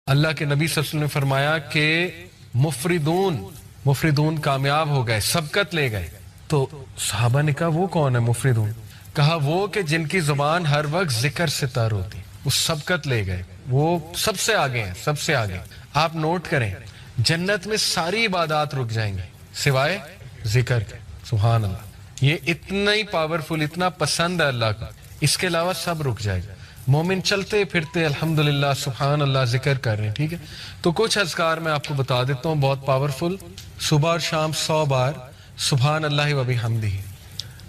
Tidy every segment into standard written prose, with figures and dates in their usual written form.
اللہ کے نبی صلی اللہ علیہ وسلم نے فرمایا کہ مفردون کامیاب ہو گئے، سبقت لے گئے. تو صحابہ نے کہا وہ کون ہے مفردون؟ کہا وہ کہ جن کی زبان ہر وقت ذکر سے تر ہوتی، وہ سبقت لے گئے، وہ سب سے آگے ہیں، سب سے آگے. آپ نوٹ کریں جنت میں ساری عبادات رک جائیں گے سوائے ذکر کے. سبحان اللہ، یہ اتنا ہی پاورفل، اتنا پسند ہے اللہ کو، اس کے علاوہ سب رک جائے گا. مومن چلتے پھرتے الحمدللہ سبحان اللہ ذکر کر رہے ہیں. ٹھیک ہے، تو کچھ اذکار میں آپ کو بتا دیتا ہوں بہت پاورفل. صبح اور شام 100 بار سبحان اللہ و بحمدہ.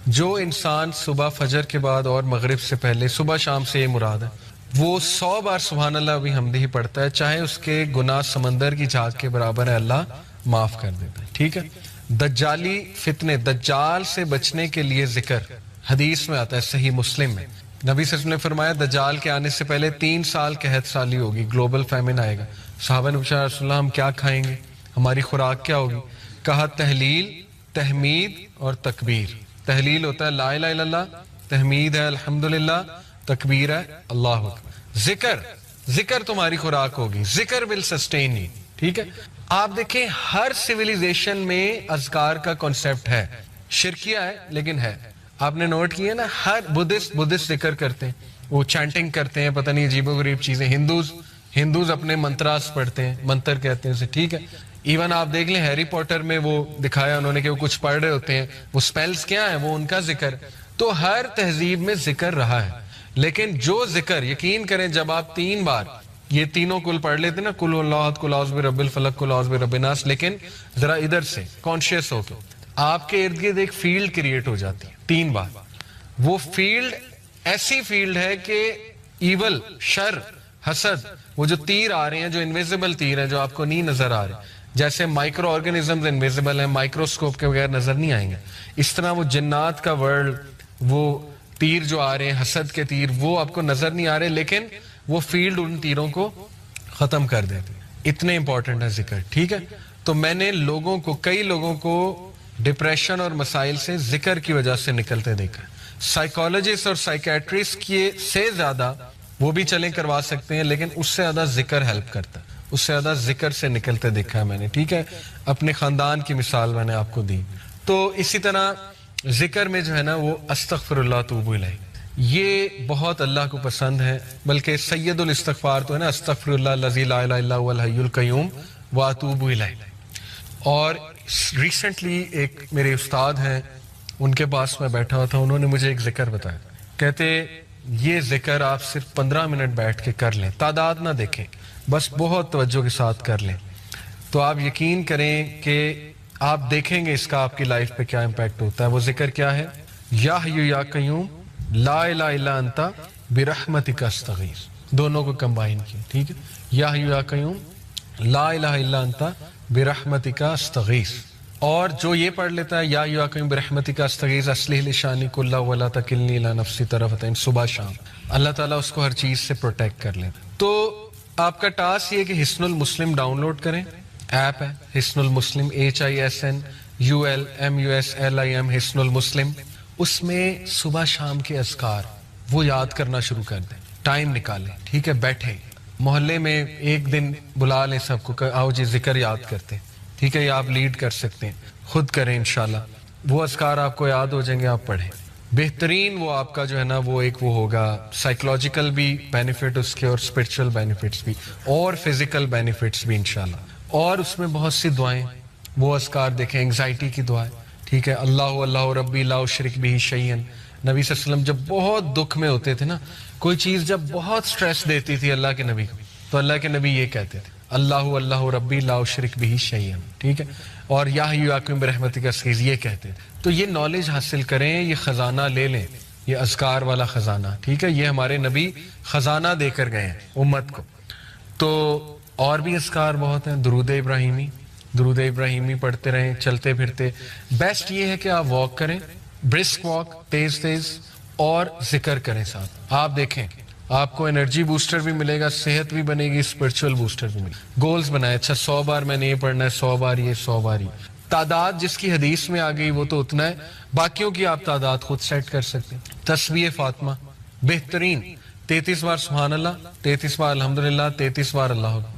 جو انسان صبح فجر کے بعد اور مغرب سے پہلے، صبح شام سے یہ مراد ہے، وہ 100 بار سبحان اللہ و بحمدہ پڑھتا ہے، چاہے اس کے گناہ سمندر کی جھاگ کے برابر ہے، اللہ معاف کر دیتا ہے. ٹھیک ہے. دجالی فتنے، دجال سے بچنے کے لیے ذکر حدیث میں آتا ہے صحیح مسلم میں. نبی صلی اللہ علیہ وسلم نے فرمایا دجال کے آنے سے پہلے 3 سال قحط سالی ہوگی، گلوبل فیمن آئے گا. صحابہ نے پوچھا رسول اللہ ہم کیا کھائیں گے، ہماری خوراک کیا ہوگی؟ کہا تحلیل، تحمید اور تکبیر. تحلیل ہوتا ہے لا الہ الا اللہ، تحمید ہے الحمدللہ، تکبیر ہے اللہ اکبر. ذکر تمہاری خوراک ہوگی، ذکر ول سسٹین یو. ٹھیک ہے. آپ دیکھیں ہر سیویلائزیشن میں اذکار کا کنسپٹ ہے، شرکیہ ہے لیکن ہے. آپ نے نوٹ کیا نا، ہر بدھسٹ ذکر کرتے ہیں، وہ چانٹنگ کرتے ہیں، پتہ نہیں عجیب و غریب چیزیں. ہندوز اپنے منتراس پڑھتے ہیں، منتر کہتے ہیں اسے. ٹھیک ہے. ایون آپ دیکھ لیں ہیری پوٹر میں وہ دکھایا انہوں نے کہ وہ کچھ پڑھ رہے ہوتے ہیں، وہ سپیلز کیا ہیں، وہ ان کا ذکر. تو ہر تہذیب میں ذکر رہا ہے، لیکن جو ذکر یقین کریں جب آپ 3 بار یہ تینوں کل پڑھ لیتے نا، کل اللہ احد، کل اعوذ برب الفلق، کل اعوذ برب الناس، لیکن ذرا ادھر سے کانشیس ہو کے آپ کے ارد گرد ایک فیلڈ کریٹ ہو جاتی ہے 3 بار. وہ فیلڈ ایسی فیلڈ ہے کہ ایول، شر، حسد، وہ جو تیر آ رہے ہیں، جو انویزیبل تیر ہیں جو آپ کو نہیں نظر آ رہے، جیسے مائکرو آرگنزمز انویزیبل ہیں، مائکروسکوپ کے بغیر نظر نہیں آئیں گے، اس طرح وہ جنات کا ورلڈ، وہ تیر جو آ رہے ہیں حسد کے تیر، وہ آپ کو نظر نہیں آ رہے، لیکن وہ فیلڈ ان تیروں کو ختم کر دیتے. اتنے امپورٹنٹ ہے ذکر. ٹھیک ہے. تو میں نے کئی لوگوں کو ڈپریشن اور مسائل سے ذکر کی وجہ سے نکلتے دیکھا. سائیکالوجسٹ اور سائیکیٹرسٹ سے زیادہ وہ بھی چلیں کروا سکتے ہیں، لیکن اس سے زیادہ ذکر ہیلپ کرتا ہے، اس سے زیادہ ذکر سے نکلتے دیکھا ہے میں نے. ٹھیک ہے. اپنے خاندان کی مثال میں نے آپ کو دی. تو اسی طرح ذکر میں جو ہے نا وہ استغفر اللہ توب الیہ، یہ بہت اللہ کو پسند ہے. بلکہ سید الاستغفار تو ہے نا، استغفر اللہ الذی لا الہ الا هو الحی القیوم واتوب الیہ. اور ریسنٹلی ایک میرے استاد ہیں، ان کے پاس میں بیٹھا ہوا تھا، انہوں نے مجھے ایک ذکر بتایا. کہتے یہ ذکر آپ صرف 15 منٹ بیٹھ کے کر لیں، تعداد نہ دیکھیں، بس بہت توجہ کے ساتھ کر لیں، تو آپ یقین کریں کہ آپ دیکھیں گے اس کا آپ کی لائف پہ کیا امپیکٹ ہوتا ہے. وہ ذکر کیا ہے؟ یا حی یا قیوم لا الہ الا انت برحمتک استغیث. دونوں کو کمبائن کیا. ٹھیک ہے. یا حی یا قیوم لا الہ الا انت برحمتک استغیث. اور جو یہ پڑھ لیتا ہے یا حی یا قیوم برحمتک استغیث اصلح لی شانی کلہ ولا تکلنی الی نفسی طرفۃ عین، صبح شام اللہ تعالیٰ اس کو ہر چیز سے پروٹیکٹ کر لیتا. تو آپ کا ٹاسک یہ کہ حصن المسلم ڈاؤن لوڈ کریں. ایپ ہے حصن المسلم، HISNULMUSLIM، حصن المسلم. اس میں صبح شام کے اذکار وہ یاد کرنا شروع کر دیں، ٹائم نکالیں. ٹھیک ہے. بیٹھیں، محلے میں ایک دن بلا لیں سب کو، آؤ جی ذکر یاد کرتے ہیں. ٹھیک ہے. یہ آپ لیڈ کر سکتے ہیں، خود کریں انشاءاللہ. وہ اذکار آپ کو یاد ہو جائیں گے، آپ پڑھیں. بہترین وہ آپ کا جو ہے نا وہ ایک وہ ہوگا، سائیکولوجیکل بھی بینیفٹ اس کے اور اسپرچل بینیفٹس بھی اور فزیکل بینیفٹس بھی انشاءاللہ. اور اس میں بہت سی دعائیں، وہ اذکار دیکھیں. انگزائٹی کی دعائیں. ٹھیک ہے. اللہ ربی لا اشرک بہ شیئا. نبی صلی اللہ علیہ وسلم جب بہت دکھ میں ہوتے تھے نا، کوئی چیز جب بہت سٹریس دیتی تھی اللہ کے نبی کو، تو اللہ کے نبی یہ کہتے تھے اللہ ربی لا اشرک بہ شیئا. ٹھیک ہے. اور یا حی یا قیوم برحمتک استغیث یہ کہتے تھے. تو یہ نالج حاصل کریں، یہ خزانہ لے لیں، یہ اذکار والا خزانہ. ٹھیک ہے. یہ ہمارے نبی خزانہ دے کر گئے ہیں امت کو. تو اور بھی اذکار بہت ہیں. درود ابراہیمی پڑھتے رہیں چلتے پھرتے. بیسٹ یہ ہے کہ آپ واک کریں، برسک واک، تیز اور ذکر کریں ساتھ. آپ دیکھیں آپ کو انرجی بوسٹر بھی ملے گا، صحت بھی بنے گی، اسپرچول بوسٹر بھی ملے گا. گولز بنائے، اچھا 100 بار میں نے یہ پڑھنا ہے، 100 بار یہ، 100 بار یہ. تعداد جس کی حدیث میں آ گئی وہ تو اتنا ہے، باقیوں کی آپ تعداد خود سیٹ کر سکتے ہیں. تسبیح فاطمہ بہترین 33 بار سبحان اللہ، 33 بار الحمدللہ، 33 بار اللہ اکبر.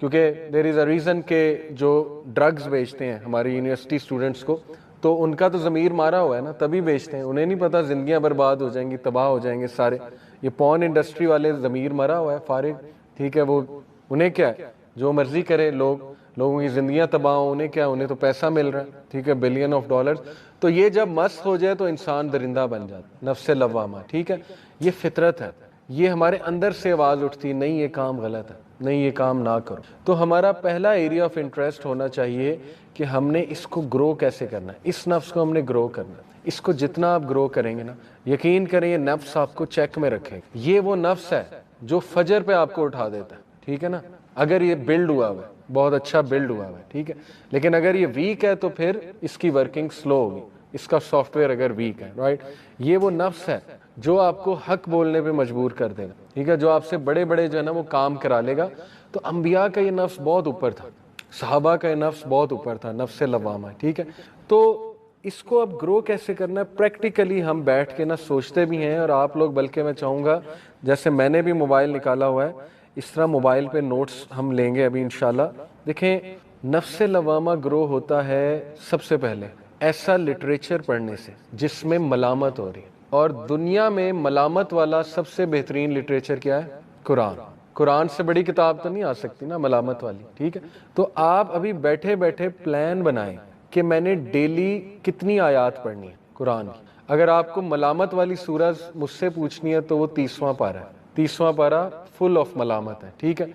کیونکہ دیر از اے ریزن کہ جو ڈرگز بیچتے ہیں ہماری یونیورسٹی اسٹوڈنٹس کو تو ان کا تو ضمیر مارا ہوا ہے نا، تبھی بیچتے ہیں. انہیں نہیں پتا زندگیاں برباد ہو جائیں گی، تباہ ہو جائیں گے سارے. یہ پون انڈسٹری والے ضمیر مرا ہوا ہے فارغ، ٹھیک ہے. وہ انہیں کیا ہے، جو مرضی کرے، لوگوں کی زندگیاں تباہ ہوں، انہیں کیا، انہیں تو پیسہ مل رہا ہے، ٹھیک ہے، بلین آف ڈالرز. تو یہ جب مست ہو جائے تو انسان درندہ بن جاتا، نفس لوامہ، ٹھیک ہے. یہ فطرت ہے، یہ ہمارے اندر سے آواز اٹھتی، نہیں یہ کام غلط ہے، نہیں یہ کام نہ کرو. تو ہمارا پہلا ایریا آف انٹرسٹ ہونا چاہیے کہ ہم نے اس کو گرو کیسے کرنا ہے. اس نفس کو ہم نے گرو کرنا ہے. اس کو جتنا آپ گرو کریں گے نا، یقین کریں یہ نفس آپ کو چیک میں رکھے. یہ وہ نفس ہے جو فجر پہ آپ کو اٹھا دیتا ہے، ٹھیک ہے نا، اگر یہ بلڈ ہوا ہوا ہے، بہت اچھا بلڈ ہوا ہوا ہے، ٹھیک ہے. لیکن اگر یہ ویک ہے تو پھر اس کی ورکنگ سلو ہوگی، اس کا سافٹ ویئر اگر ویک ہے، رائٹ. یہ وہ نفس ہے جو آپ کو حق بولنے پہ مجبور کر دے گا، ٹھیک ہے، جو آپ سے بڑے بڑے جو ہے نا وہ کام کرا لے گا. تو انبیاء کا یہ نفس بہت اوپر تھا، صحابہ کا یہ نفس بہت اوپر تھا، نفس لوامہ، ٹھیک ہے. تو اس کو اب گرو کیسے کرنا ہے، پریکٹیکلی ہم بیٹھ کے نا سوچتے بھی ہیں. اور آپ لوگ، بلکہ میں چاہوں گا جیسے میں نے بھی موبائل نکالا ہوا ہے، اس طرح موبائل پہ نوٹس ہم لیں گے ابھی انشاءاللہ. دیکھیں، نفس لوامہ گرو ہوتا ہے سب سے پہلے ایسا لٹریچر پڑھنے سے جس میں ملامت ہو رہی ہے. اور دنیا میں ملامت والا سب سے بہترین لٹریچر کیا ہے؟ قرآن. قرآن سے بڑی کتاب تو نہیں آ سکتی نا ملامت والی، ٹھیک ہے. تو آپ ابھی بیٹھے بیٹھے پلان بنائیں کہ میں نے ڈیلی کتنی آیات پڑھنی ہے قرآن کی. اگر آپ کو ملامت والی سورہ مجھ سے پوچھنی ہے تو وہ 30واں پارہ ہے. 30واں پارہ فل آف ملامت ہے، ٹھیک ہے.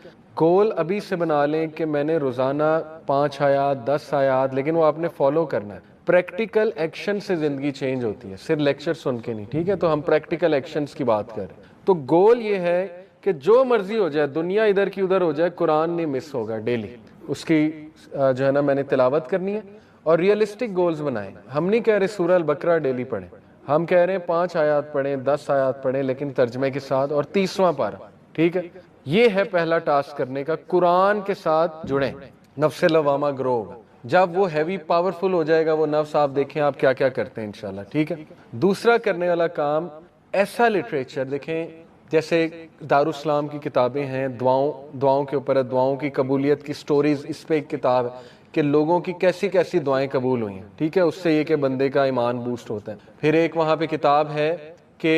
گول ابھی سے بنا لیں کہ میں نے روزانہ 5 آیات 10 آیات، لیکن وہ آپ نے فالو کرنا ہے. پریکٹیکل ایکشن سے زندگی چینج ہوتی ہے، صرف لیکچر سن کے نہیں، ٹھیک ہے. تو ہم پریکٹیکل ایکشنز کی بات کریں تو گول یہ ہے کہ جو مرضی ہو جائے، دنیا ادھر کی ادھر ہو جائے، قرآن نہیں مس ہوگا. ڈیلی اس کی جو ہے نا میں نے تلاوت کرنی ہے. اور ریئلسٹک گولز بنائیں. ہم نہیں کہہ رہے سورہ البقرہ ڈیلی پڑھیں، ہم کہہ رہے ہیں 5 آیات پڑھیں، 10 آیات پڑھیں، لیکن ترجمے کے ساتھ، اور 30واں پارہ، ٹھیک ہے. یہ ہے پہلا ٹاسک کرنے کا، قرآن کے ساتھ جڑیں، نفس لوامہ گرو ہوگا. جب وہ ہیوی پاورفل ہو جائے گا وہ نفس، آپ دیکھیں آپ کیا کیا کرتے ہیں انشاءاللہ، ٹھیک ہے. دوسرا کرنے والا کام، ایسا لٹریچر دیکھیں، جیسے دارالاسلام کی کتابیں ہیں، دعاؤں کے اوپر ہے، دعاؤں کی قبولیت کی سٹوریز، اس پہ ایک کتاب ہے کہ لوگوں کی کیسی کیسی دعائیں قبول ہوئی ہیں، ٹھیک ہے. اس سے یہ کہ بندے کا ایمان بوسٹ ہوتا ہے. پھر ایک وہاں پہ کتاب ہے کہ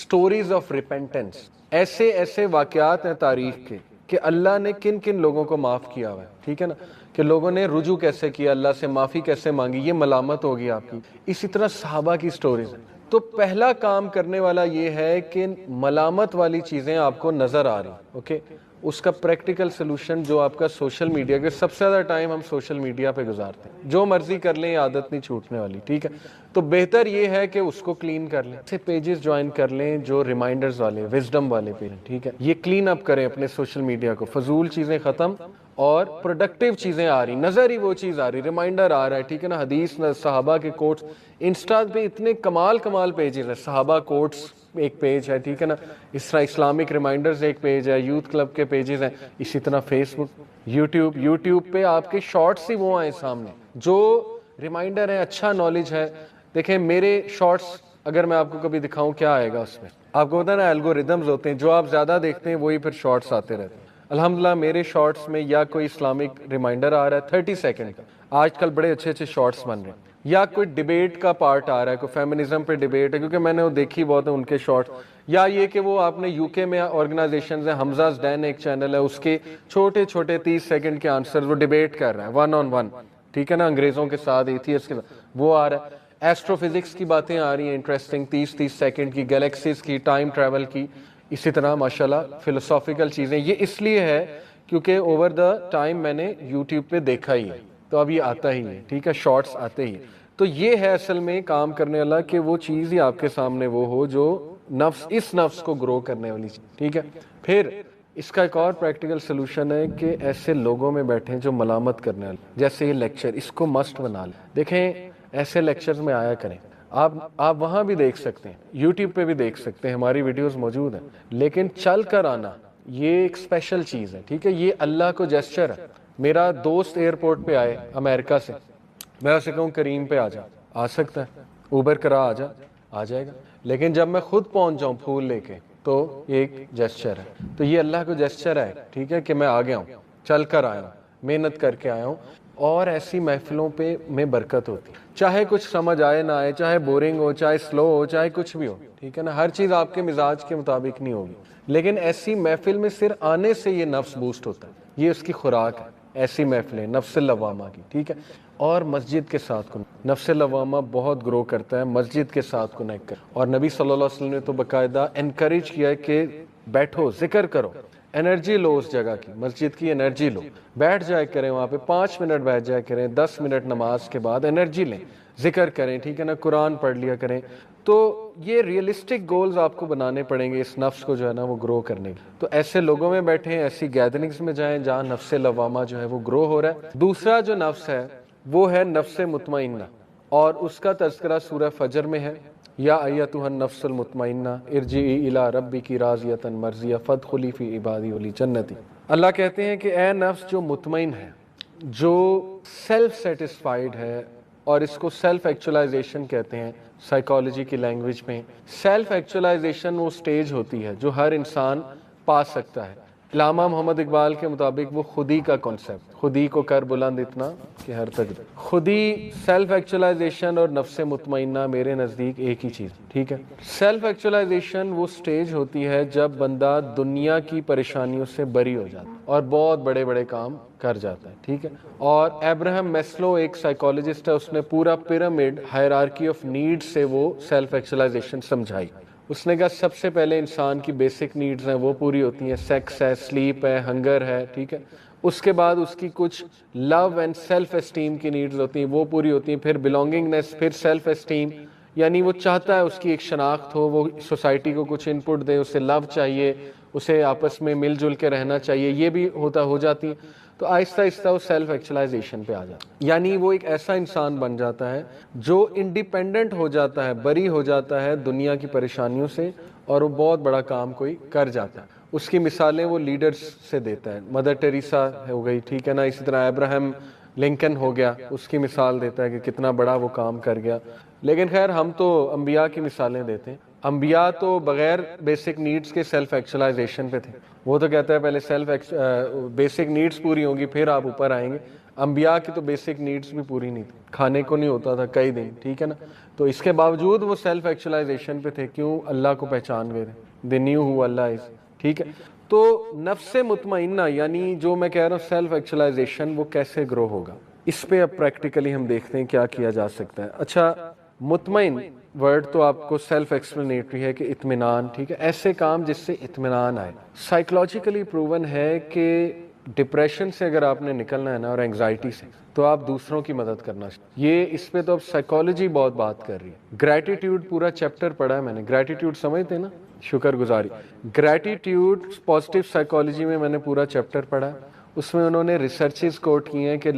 سٹوریز آف ریپینٹنس، ایسے واقعات ہیں تاریخ کے کہ اللہ نے کن کن لوگوں کو معاف کیا ہوا ہے، ٹھیک ہے نا، کہ لوگوں نے رجوع کیسے کیا، اللہ سے معافی کیسے مانگی. یہ ملامت ہوگی آپ کی. اسی طرح صحابہ کی سٹوریز ہیں. تو پہلا کام کرنے والا یہ ہے کہ ملامت والی چیزیں آپ کو نظر آ رہی، اوکے. اس کا پریکٹیکل سلوشن جو آپ کا سوشل میڈیا کے، سب سے زیادہ ٹائم ہم سوشل میڈیا پہ گزارتے ہیں، جو مرضی کر لیں عادت نہیں چھوٹنے والی، ٹھیک ہے. تو بہتر یہ ہے کہ اس کو کلین کر لیں، ایسے پیجز جوائن کر لیں جو ریمائنڈرز والے، وزڈم والے پیج، ٹھیک ہے. یہ کلین اپ کریں اپنے سوشل میڈیا کو، فضول چیزیں ختم اور پروڈکٹیو چیزیں آ رہی، نظر ہی وہ چیز آ رہی، ریمائنڈر آ رہا ہے، ٹھیک ہے نا. حدیث، صحابہ کے کوٹس، انسٹا پہ اتنے کمال پیجز ہیں. صحابہ کوٹس ایک پیج ہے، ٹھیک ہے نا. اس طرح اسلامک ریمائنڈرز ایک پیج ہے، یوتھ کلب کے پیجز ہیں. اسی طرح فیس بک، یوٹیوب پہ آپ کے شارٹس ہی وہ آئیں سامنے جو ریمائنڈر ہے، اچھا نالج ہے. دیکھیں میرے شارٹس اگر میں آپ کو کبھی دکھاؤں کیا آئے گا اس میں، آپ کو پتا نا الگوریدمز ہوتے ہیں، جو آپ زیادہ دیکھتے ہیں وہی پھر شارٹس آتے رہتے ہیں. الحمدللہ میرے شارٹس میں یا کوئی اسلامک ریمائنڈر آ رہا ہے 30 سیکنڈ کا، آج کل بڑے اچھے شارٹس بن رہے ہیں، یا کوئی ڈیبیٹ کا پارٹ آ رہا ہے، کوئی فیمنزم پہ ڈیبیٹ ہے، کیونکہ میں نے وہ دیکھی بہت ہے ان کے شارٹس. یا یہ کہ وہ آپ نے یو کے میں آرگنائزیشنز ہیں، حمزہ ڈین ایک چینل ہے، اس کے چھوٹے 30 سیکنڈ کے آنسر وہ ڈیبیٹ کر رہا ہے 1 on 1، ٹھیک ہے نا، انگریزوں کے ساتھ، ایتھیسٹ کے ساتھ، وہ آ رہا ہے. ایسٹرو فزکس کی باتیں آ رہی ہیں انٹرسٹنگ، 30 سیکنڈ کی، گیلیکسیز کی، ٹائم ٹریول کی. اسی طرح ماشاءاللہ فلسافیکل چیزیں. یہ اس لیے ہے کیونکہ اوور دا ٹائم میں نے یوٹیوب پہ دیکھا ہی ہے، تو اب یہ آتا ہی ہے، ٹھیک ہے، شارٹس آتے ہی. تو یہ ہے اصل میں کام کرنے والا کہ وہ چیز ہی آپ کے سامنے وہ ہو جو اس نفس کو گرو کرنے والی چیز، ٹھیک ہے. پھر اس کا ایک اور پریکٹیکل سلوشن ہے کہ ایسے لوگوں میں بیٹھیں جو ملامت کرنے والے، جیسے یہ لیکچر، اس کو مسٹ بنا لیں. دیکھیں ایسے لیکچرز میں آیا کریں. آپ وہاں بھی دیکھ سکتے ہیں، یوٹیوب پہ بھی دیکھ سکتے ہیں، ہماری ویڈیوز موجود ہیں. لیکن چل کر آنا یہ ایک اسپیشل چیز ہے، ٹھیک ہے. یہ اللہ کو جیسچر ہے. میرا دوست ایئرپورٹ پہ آئے امریکہ سے، میں اسے کہوں کریم پہ آ سکتا ہے، اوبر کرا آ جائے گا. لیکن جب میں خود پہنچ جاؤں پھول لے کے تو یہ ایک جیسچر ہے. تو یہ اللہ کو جیسچر ہے، ٹھیک ہے، کہ میں آ گیا ہوں. چل کر آیا ہوں, محنت کر کے آیا ہوں, اور ایسی محفلوں پہ میں برکت ہوتی ہے. چاہے کچھ سمجھ آئے نہ آئے, چاہے بورنگ ہو, چاہے سلو ہو, چاہے کچھ بھی ہو, ٹھیک ہے نا, ہر چیز آپ کے مزاج کے مطابق نہیں ہوگی, لیکن ایسی محفل میں صرف آنے سے یہ نفس بوسٹ ہوتا ہے, یہ اس کی خوراک ہے. ایسی محفلیں نفس لوامہ کی, ٹھیک ہے. اور مسجد کے ساتھ نفس لوامہ بہت گرو کرتا ہے مسجد کے ساتھ کنیکٹ کر, اور نبی صلی اللہ علیہ وسلم نے تو باقاعدہ انکریج کیا ہے کہ بیٹھو, ذکر کرو, انرجی لو, اس جگہ کی مسجد کی انرجی لو, بیٹھ جائے کریں وہاں پہ, 5 منٹ بیٹھ جائے کریں, 10 منٹ نماز کے بعد انرجی لیں, ذکر کریں, ٹھیک ہے نا, قرآن پڑھ لیا کریں. تو یہ ریئلسٹک گولز آپ کو بنانے پڑیں گے اس نفس کو جو ہے نا وہ گرو کرنے کے. تو ایسے لوگوں میں بیٹھیں, ایسی گیدرنگز میں جائیں جہاں نفس لوامہ جو ہے وہ گرو ہو رہا ہے. دوسرا جو نفس ہے وہ ہے نفس مطمئنہ, اور اس کا تذکرہ سورہ فجر میں ہے. یا ایتھا النفس المطمئنہ ارجعی الی ربک راضیۃ مرضیہ فادخلی فی عبادی وادخلی جنتی. اللہ کہتے ہیں کہ اے نفس جو مطمئن ہے, جو سیلف سیٹسفائیڈ ہے, اور اس کو سیلف ایکچولائزیشن کہتے ہیں سائیکالوجی کی لینگویج میں. سیلف ایکچولائزیشن وہ سٹیج ہوتی ہے جو ہر انسان پا سکتا ہے. علامہ محمد اقبال کے مطابق وہ خودی کا کانسیپٹ, خودی کو کر بلند اتنا کہ ہر تک, خودی, سیلف ایکچولائزیشن اور نفس مطمئنہ میرے نزدیک ایک ہی چیز, ٹھیک ہے. سیلف ایکچولائزیشن وہ سٹیج ہوتی ہے جب بندہ دنیا کی پریشانیوں سے بری ہو جاتا ہے اور بہت بڑے بڑے کام کر جاتا ہے, ٹھیک ہے. اور ایبراہم میسلو ایک سائیکالوجسٹ ہے, اس نے پورا پیرامڈ ہائرارکی آف نیڈ سے وہ سیلف ایکچولائزیشن سمجھائی. اس نے کہا سب سے پہلے انسان کی بیسک نیڈز ہیں وہ پوری ہوتی ہیں, سیکس ہے, سلیپ ہے, ہنگر ہے, ٹھیک ہے. اس کے بعد اس کی کچھ لو اینڈ سیلف اسٹیم کی نیڈز ہوتی ہیں, وہ پوری ہوتی ہیں. پھر بلونگنگنیس, پھر سیلف اسٹیم, یعنی وہ چاہتا ہے اس کی ایک شناخت ہو, وہ سوسائٹی کو کچھ ان پٹ دے, اسے لو چاہیے, اسے آپس میں مل جل کے رہنا چاہیے, یہ بھی ہو جاتی ہے. تو آہستہ آہستہ وہ سیلف ایکچولائزیشن پہ آ جاتا ہے, یعنی وہ ایک ایسا انسان بن جاتا ہے جو انڈیپینڈنٹ ہو جاتا ہے, بری ہو جاتا ہے دنیا کی پریشانیوں سے, اور وہ بہت بڑا کام کوئی کر جاتا ہے. اس کی مثالیں وہ لیڈرز سے دیتا ہے, مدر ٹیریسا ہو گئی, ٹھیک ہے نا, اسی طرح ابراہم لنکن ہو گیا, اس کی مثال دیتا ہے کہ کتنا بڑا وہ کام کر گیا. لیکن خیر ہم تو انبیاء کی مثالیں دیتے ہیں. انبیاء تو بغیر بیسک نیڈز کے سیلف ایکچولائزیشن پہ تھے. وہ تو کہتا ہے پہلے بیسک نیڈز پوری ہوں گی پھر آپ اوپر آئیں گے. انبیاء کی تو بیسک نیڈز بھی پوری نہیں تھی, کھانے کو نہیں ہوتا تھا کئی دن, ٹھیک ہے نا. تو اس کے باوجود وہ سیلف ایکچولائزیشن پہ تھے, کیوں؟ اللہ کو پہچان گئے تھے, دے نیو ہو اللہ از, ٹھیک ہے. تو نفس مطمئنہ یعنی جو میں کہہ رہا ہوں سیلف ایکچولائزیشن وہ کیسے گرو ہوگا, اس پہ اب پریکٹیکلی ہم دیکھتے ہیں کیا کیا جا سکتا ہے. اچھا, مطمئن ورڈ تو آپ کو سیلف ایکسپلینیٹری ہے کہ اطمینان, ٹھیک ہے, ایسے کام جس سے اطمینان آئے. سائیکولوجیکلی پروون ہے کہ ڈپریشن سے اگر آپ نے نکلنا ہے نا, اور انگزائٹی سے, تو آپ دوسروں کی مدد کرنا چاہیے. یہ اس پہ تو اب سائیکالوجی بہت بات کر رہی ہے. گریٹیٹیوڈ پورا چیپٹر پڑھا ہے میں نے, گریٹیٹیوڈ سمجھتے ہیں نا, شکر گزاری. گریٹیٹیوڈ پازیٹیو سائیکالوجی میں نے پورا چیپٹر پڑھا ہے. اس میں انہوں نے ریسرچز کوٹ کی ہیں کہ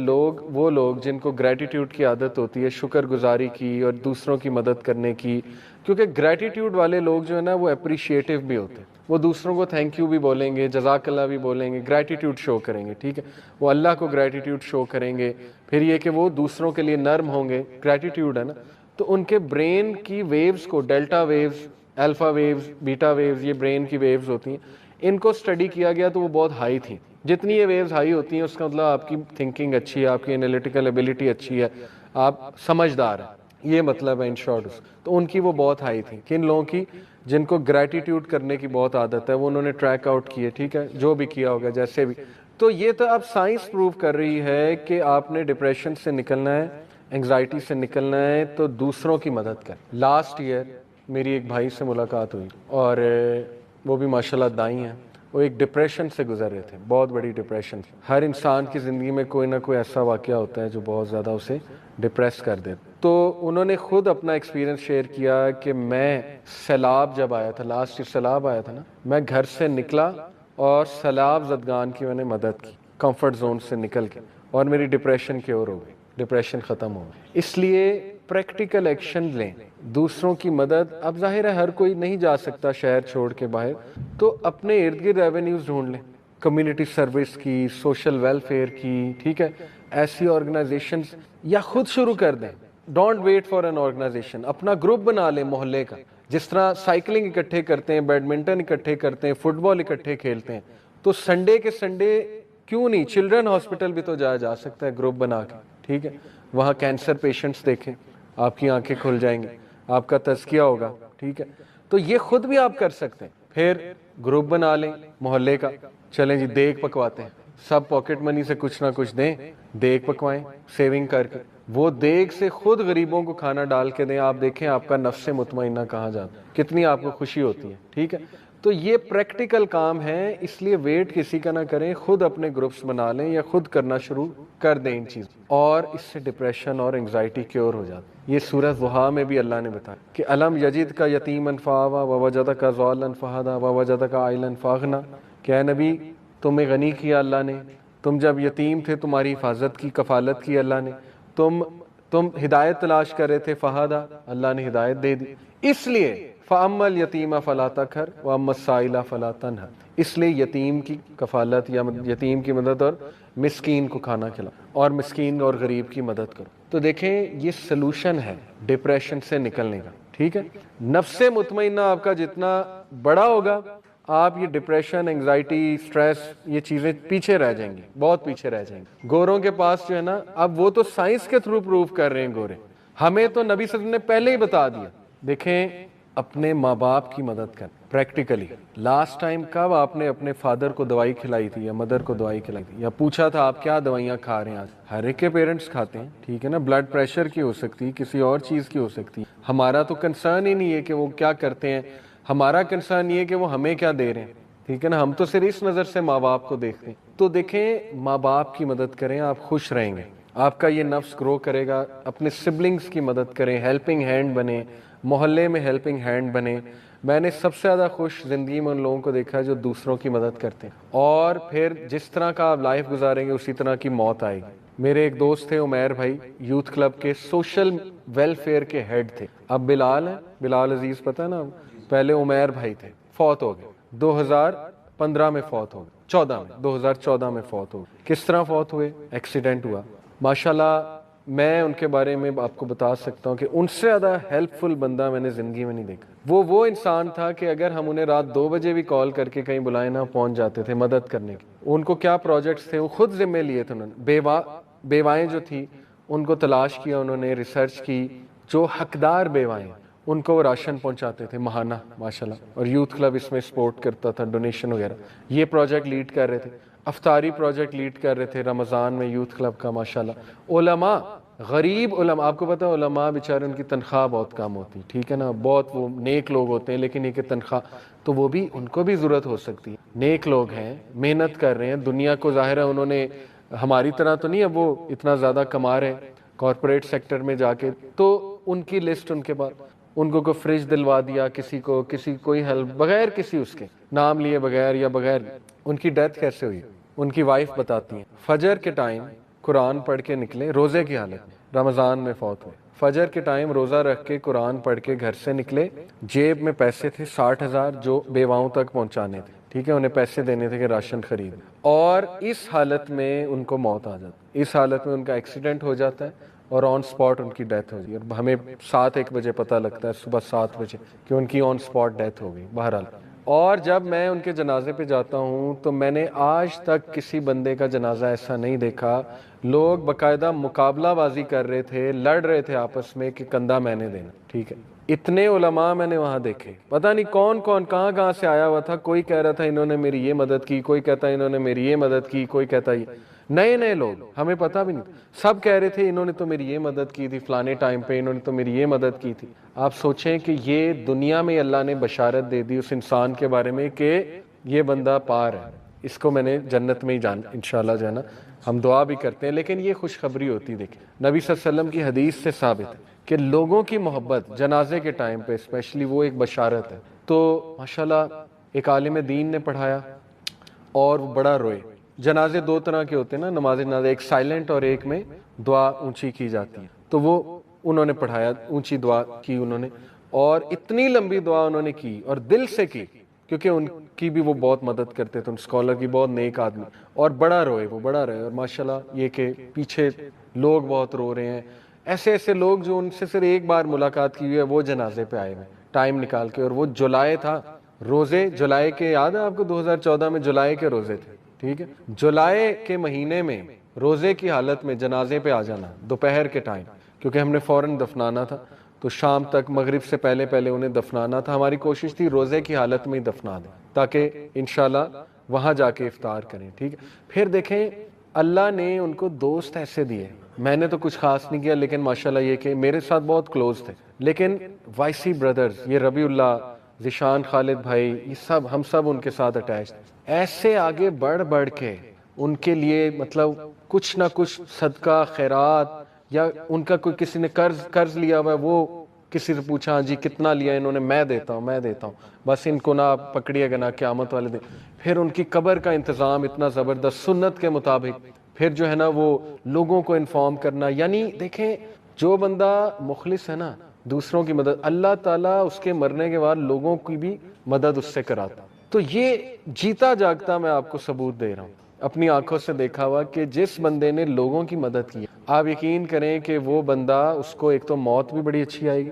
وہ لوگ جن کو گریٹیٹیوڈ کی عادت ہوتی ہے, شکر گزاری کی اور دوسروں کی مدد کرنے کی, کیونکہ گریٹیٹیوڈ والے لوگ جو ہے نا وہ اپریشیٹو بھی ہوتے ہیں, وہ دوسروں کو تھینک یو بھی بولیں گے, جزاک اللہ بھی بولیں گے, گریٹیٹیوڈ شو کریں گے, ٹھیک ہے. وہ اللہ کو گریٹیٹیوڈ شو کریں گے. پھر یہ کہ وہ دوسروں کے لیے نرم ہوں گے, گریٹیٹیوڈ ہے نا. تو ان کے برین کی ویوز کو, ڈیلٹا ویوز, الفا ویوز, بیٹا ویوز, یہ برین کی ویوز ہوتی ہیں, ان کو اسٹڈی کیا گیا تو وہ بہت ہائی تھیں. جتنی یہ ویوز ہائی ہوتی ہیں اس کا مطلب آپ کی تھنکنگ اچھی ہے, آپ کی انالیٹیکل ایبلٹی اچھی ہے, آپ سمجھدار ہیں, یہ مطلب ہے ان شارٹ. تو ان کی وہ بہت ہائی تھیں. کن لوگوں کی؟ جن کو گریٹیٹیوڈ کرنے کی بہت عادت ہے, وہ انہوں نے ٹریک آؤٹ کیے, ٹھیک ہے, جو بھی کیا ہوگا جیسے بھی. تو یہ تو اب سائنس پروو کر رہی ہے کہ آپ نے ڈپریشن سے نکلنا ہے, انگزائٹی سے نکلنا ہے, تو دوسروں کی مدد کر. لاسٹ ایئر میری ایک بھائی سے ملاقات ہوئی, اور وہ بھی ماشاءاللہ دائی ہیں. وہ ایک ڈپریشن سے گزر رہے تھے, بہت بڑی ڈپریشن. ہر انسان کی زندگی میں کوئی نہ کوئی ایسا واقعہ ہوتا ہے جو بہت زیادہ اسے ڈپریس کر دیتا. تو انہوں نے خود اپنا ایکسپیرینس شیئر کیا کہ میں سیلاب جب آیا تھا, لاسٹ ایئر سیلاب آیا تھا نا, میں گھر سے نکلا اور سیلاب زدگان کی میں نے مدد کی, کمفرٹ زون سے نکل کے, اور میری ڈپریشن کیور ہو گئی, ڈپریشن ختم ہو گئی. اس لیے پریکٹیکل ایکشن لیں, دوسروں کی مدد. اب ظاہر ہے ہر کوئی نہیں جا سکتا شہر چھوڑ کے باہر, تو اپنے ارد گرد ایونیوز ڈھونڈ لیں, کمیونٹی سروس کی, سوشل ویلفیئر کی, ٹھیک ہے, ایسی آرگنائزیشنز, یا خود شروع کر دیں. Don't wait for an organisation, اپنا گروپ بنا لیں محلے کا. جس طرح سائیکلنگ اکٹھے کرتے ہیں, بیڈمنٹن اکٹھے کرتے ہیں, فٹ بال اکٹھے کھیلتے ہیں, تو سنڈے کے سنڈے کیوں نہیں, چلڈرن ہاسپٹل بھی تو جایا جا سکتا ہے گروپ بنا کے, ٹھیک ہے, وہاں کینسر پیشنٹس دیکھیں, آپ کی آنکھیں کھل جائیں گی, آپ کا تزکیہ ہوگا, ٹھیک ہے. تو یہ خود بھی آپ کر سکتے ہیں. پھر گروپ بنا لیں محلے کا, چلیں جی دیگ پکواتے ہیں, سب پاکٹ منی سے کچھ نہ کچھ دیں, دیگ پکوائیں سیونگ کر کے, وہ دیگ سے خود غریبوں کو کھانا ڈال کے دیں. آپ دیکھیں آپ کا نفس مطمئنہ کہاں جاتا ہے, کتنی آپ کو خوشی ہوتی ہے, ٹھیک ہے. تو یہ پریکٹیکل کام ہے, اس لیے ویٹ کسی کا نہ کریں, خود اپنے گروپس بنا لیں یا خود کرنا شروع کر دیں ان چیز, اور اس سے ڈپریشن اور انگزائٹی کیور ہو جاتی. یہ سورہ ضحیٰ میں بھی اللہ نے بتایا کہ الم یجد کا یتیما فآویٰ ووجدک ضالا فہدیٰ ووجدک عائلا فاغنیٰ, کہ اے نبی تمہیں غنی کیا اللہ نے, تم جب یتیم تھے تمہاری حفاظت کی, کفالت کی اللہ نے, تم ہدایت تلاش کر رہے تھے, فہدیٰ اللہ نے ہدایت دے دی. اس لیے فَأَمَّا الْيَتِيمَ فَلَا تَقْهَرْ وَأَمَّا السَّائِلَ فَلَا تَنْهَرْ, اس لیے یتیم کی کفالت یا یتیم کی مدد اور مسکین کو کھانا کھلاؤ اور مسکین اور غریب کی مدد کرو. تو دیکھیں یہ سلوشن ہے ڈپریشن سے نکلنے کا, ٹھیک ہے. نفس مطمئنہ آپ کا جتنا بڑا ہوگا, آپ یہ ڈپریشن, انگزائٹی, سٹریس, یہ چیزیں پیچھے رہ جائیں گی, بہت پیچھے رہ جائیں گی. گوروں کے پاس جو ہے نا, اب وہ تو سائنس کے تھرو پروف کر رہے ہیں گورے, ہمیں تو نبی صلی اللہ علیہ وسلم نے پہلے ہی بتا دیا. دیکھیں اپنے ماں باپ کی مدد کر پریکٹیکلی. لاسٹ ٹائم کب آپ نے اپنے فادر کو دوائی کھلائی تھی یا مدر کو دوائی کھلائی تھی, یا پوچھا تھا آپ کیا دوائیاں کھا رہے ہیں آج؟ ہر ایک کے پیرنٹس کھاتے ہیں, ٹھیک ہے نا, بلڈ پریشر کی ہو سکتی, کسی اور چیز کی ہو سکتی. ہمارا تو کنسرن ہی نہیں ہے کہ وہ کیا کرتے ہیں, ہمارا کنسرن یہ ہے کہ وہ ہمیں کیا دے رہے ہیں, ٹھیک ہے نا. ہم تو صرف اس نظر سے ماں باپ کو دیکھتے ہیں. تو دیکھیں ماں باپ کی مدد کریں, آپ خوش رہیں گے, آپ کا یہ نفس گرو کرے گا. اپنے سبلنگز کی مدد کریں, ہیلپنگ ہینڈ بنیں, محلے میں ہیلپنگ ہینڈ بنیں. میں نے سب سے زیادہ خوش زندگی میں ان لوگوں کو دیکھا ہے جو دوسروں کی مدد کرتے ہیں, اور پھر جس طرح کا آپ لائف گزاریں گے اسی طرح کی موت آئے گی. میرے ایک دوست تھے عمیر بھائی, یوتھ کلب کے سوشل ویلفیئر کے ہیڈ تھے. اب بلال ہیں, بلال عزیز پتہ ہے نا, پہلے عمیر بھائی تھے, فوت ہو گئے 2015 میں, فوت ہو گئے 2014 میں فوت ہو گئے. کس طرح فوت ہوئے؟ ایکسیڈنٹ ہوا. ماشاءاللہ میں ان کے بارے میں آپ کو بتا سکتا ہوں کہ ان سے زیادہ ہیلپ فل بندہ میں نے زندگی میں نہیں دیکھا. وہ انسان تھا کہ اگر ہم انہیں رات 2 بجے بھی کال کر کے کہیں بلائیں نہ, پہنچ جاتے تھے مدد کرنے کی. ان کو کیا پروجیکٹس تھے وہ خود ذمے لیے تھے انہوں نے. بیوائیں جو تھی ان کو تلاش کیا انہوں نے, ریسرچ کی, جو حقدار بیوائیں ان کو وہ راشن پہنچاتے تھے ماہانہ ماشاءاللہ. اور یوتھ کلب اس میں سپورٹ کرتا تھا, ڈونیشن وغیرہ. یہ پروجیکٹ لیڈ کر رہے تھے. افطاری پروجیکٹ لیڈ کر رہے تھے رمضان میں یوتھ کلب کا ماشاءاللہ. علماء, غریب علماء, آپ کو پتہ ہے علماء بیچارے ان کی تنخواہ بہت کم ہوتی, ٹھیک ہے نا, بہت وہ نیک لوگ ہوتے ہیں, لیکن یہ کہ تنخواہ تو وہ بھی ان کو بھی ضرورت ہو سکتی ہے. نیک لوگ ہیں, محنت کر رہے ہیں, دنیا کو ظاہر ہے انہوں نے ہماری طرح تو نہیں ہے وہ اتنا زیادہ کما رہے ہیں کارپوریٹ سیکٹر میں جا کے, تو ان کی لسٹ ان کے پاس, ان کو کوئی فریج دلوا دیا, کسی کوئی ہیلپ بغیر کسی اس کے نام لیے بغیر یا بغیر. ان کی ڈیتھ کیسے ہوئی؟ ان کی وائف بتاتی ہیں فجر کے ٹائم قرآن پڑھ کے نکلے, روزے کی حالت میں, رمضان میں فوت ہوئے. فجر کے ٹائم روزہ رکھ کے قرآن پڑھ کے گھر سے نکلے, جیب میں پیسے تھے 60,000 جو بیواؤں تک پہنچانے تھے, ٹھیک ہے, انہیں پیسے دینے تھے کہ راشن خرید, اور اس حالت میں ان کو موت آ جاتی. اس حالت میں ان کا ایکسیڈنٹ ہو جاتا ہے اور آن سپاٹ ان کی ڈیتھ ہو گئی. اور ہمیں 7-1 بجے پتہ لگتا ہے, صبح 7 بجے, کہ ان کی آن سپاٹ ڈیتھ ہو گئی. بہرحال, اور جب میں ان کے جنازے پہ جاتا ہوں تو میں نے آج تک کسی بندے کا جنازہ ایسا نہیں دیکھا. لوگ باقاعدہ مقابلہ بازی کر رہے تھے, لڑ رہے تھے آپس میں کہ کندھا میں نے دینا, ٹھیک ہے. اتنے علماء میں نے وہاں دیکھے, پتہ نہیں کون کہاں سے آیا ہوا تھا. کوئی کہہ رہا تھا انہوں نے میری یہ مدد کی, کوئی کہتا انہوں نے میری یہ مدد کی, کوئی کہتا یہ. نئے لوگ, ہمیں پتہ بھی نہیں, سب کہہ رہے تھے انہوں نے تو میری یہ مدد کی تھی فلانے ٹائم پہ, انہوں نے تو میری یہ مدد کی تھی. آپ سوچیں کہ یہ دنیا میں اللہ نے بشارت دے دی اس انسان کے بارے میں کہ یہ بندہ پار ہے, اس کو میں نے جنت میں ہی جان انشاءاللہ جو ہے نا, ہم دعا بھی کرتے ہیں. لیکن یہ خوشخبری ہوتی, دیکھیں نبی صلی اللہ علیہ وسلم کی حدیث سے ثابت ہے کہ لوگوں کی محبت جنازے کے ٹائم پہ اسپیشلی وہ ایک بشارت ہے. تو ماشاءاللہ ایک عالم دین نے پڑھایا اور وہ بڑا روئے. جنازے 2 طرح کے ہوتے ہیں نا, نماز جنازہ, ایک سائلنٹ اور ایک میں دعا اونچی کی جاتی ہے. تو وہ انہوں نے پڑھایا, اونچی دعا کی انہوں نے, اور اتنی لمبی دعا انہوں نے کی اور دل سے کی, کیونکہ ان کی بھی وہ بہت مدد کرتے تھے, ان اسکالر کی, بہت نیک آدمی, اور بڑا روئے. اور ماشاءاللہ یہ کہ پیچھے لوگ بہت رو رہے ہیں, ایسے لوگ جو ان سے صرف ایک بار ملاقات کی ہوئی ہے وہ جنازے پہ آئے ہوئے ٹائم نکال کے. اور وہ جولائی تھا, روزے جولائی کے, یاد ہے آپ کو 2014 میں جولائی کے روزے تھے, ٹھیک ہے. جولائی کے مہینے میں روزے کی حالت میں جنازے پہ آ جانا دوپہر کے ٹائم، کیونکہ ہم نے فوراً دفنانا تھا، تو شام تک مغرب سے پہلے پہلے انہیں دفنانا تھا. ہماری کوشش تھی روزے کی حالت میں ہی دفنا دیں تاکہ انشاءاللہ وہاں جا کے افطار کریں. ٹھیک ہے. پھر دیکھیں اللہ نے ان کو دوست ایسے دیے، میں نے تو کچھ خاص نہیں کیا، لیکن ماشاءاللہ یہ کہ میرے ساتھ بہت کلوز تھے، لیکن وائسی بردرز، یہ ربیع اللہ، ذیشان خالد بھائی، یہ سب ہم سب ان کے ساتھ اٹیچ تھے. ایسے آگے بڑھ کے ان کے لیے مطلب کچھ نہ کچھ صدقہ خیرات، یا ان کا کوئی کسی نے قرض لیا ہوا ہے، وہ کسی سے پوچھا جی کتنا لیا انہوں نے، میں دیتا ہوں، بس ان کو نہ آپ پکڑیے گا نہ قیامت والے دن. پھر ان کی قبر کا انتظام اتنا زبردست سنت کے مطابق، پھر جو ہے نا وہ لوگوں کو انفارم کرنا. یعنی دیکھیں جو بندہ مخلص ہے نا، دوسروں کی مدد، اللہ تعالیٰ اس کے مرنے کے بعد لوگوں کی بھی مدد اس سے کراتا. تو یہ جیتا جاگتا میں آپ کو ثبوت دے رہا ہوں، اپنی آنکھوں سے دیکھا ہوا کہ جس بندے نے لوگوں کی مدد کی، آپ یقین کریں کہ وہ بندہ، اس کو ایک تو موت بھی بڑی اچھی آئے گی،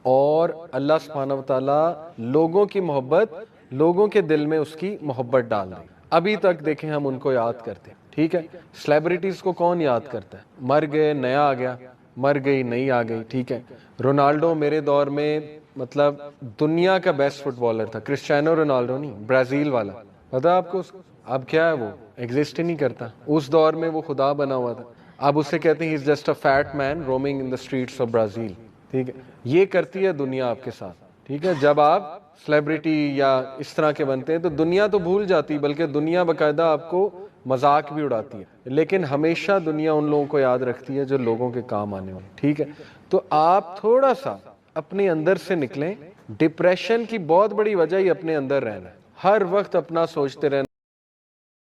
اور اللہ سبحانہ و تعالیٰ لوگوں کی محبت، لوگوں کے دل میں اس کی محبت ڈال دے. ابھی تک دیکھیں ہم ان کو یاد کرتے ہیں. ٹھیک ہے. سلیبریٹیز کو کون یاد کرتا ہے؟ مر گئے نیا آ گیا، مر گئی نئی آ گئی. ٹھیک ہے. رونالڈو میرے دور میں مطلب دنیا کا بیسٹ فٹ بالر تھا، کرسٹیانو رونالڈو نہیں، برازیل والا، پتا آپ کو؟ اب کیا ہے، وہ ایگزسٹ ہی نہیں کرتا. اس دور میں وہ خدا بنا ہوا تھا. اب اسے کہتے ہیں ہی is just a fat man roaming in the streets of Brazil. ٹھیک ہے. یہ کرتی ہے دنیا آپ کے ساتھ. ٹھیک ہے. جب آپ سلیبریٹی یا اس طرح کے بنتے ہیں تو دنیا تو بھول جاتی، بلکہ دنیا باقاعدہ آپ کو مذاق بھی اڑاتی ہے، لیکن ہمیشہ دنیا ان لوگوں کو یاد رکھتی ہے جو لوگوں کے کام آنے والے. ٹھیک ہے. تو آپ تھوڑا سا اپنے اندر سے نکلیں. ڈپریشن کی بہت بڑی وجہ ہی اپنے اندر رہنا ہے، ہر وقت اپنا سوچتے رہنا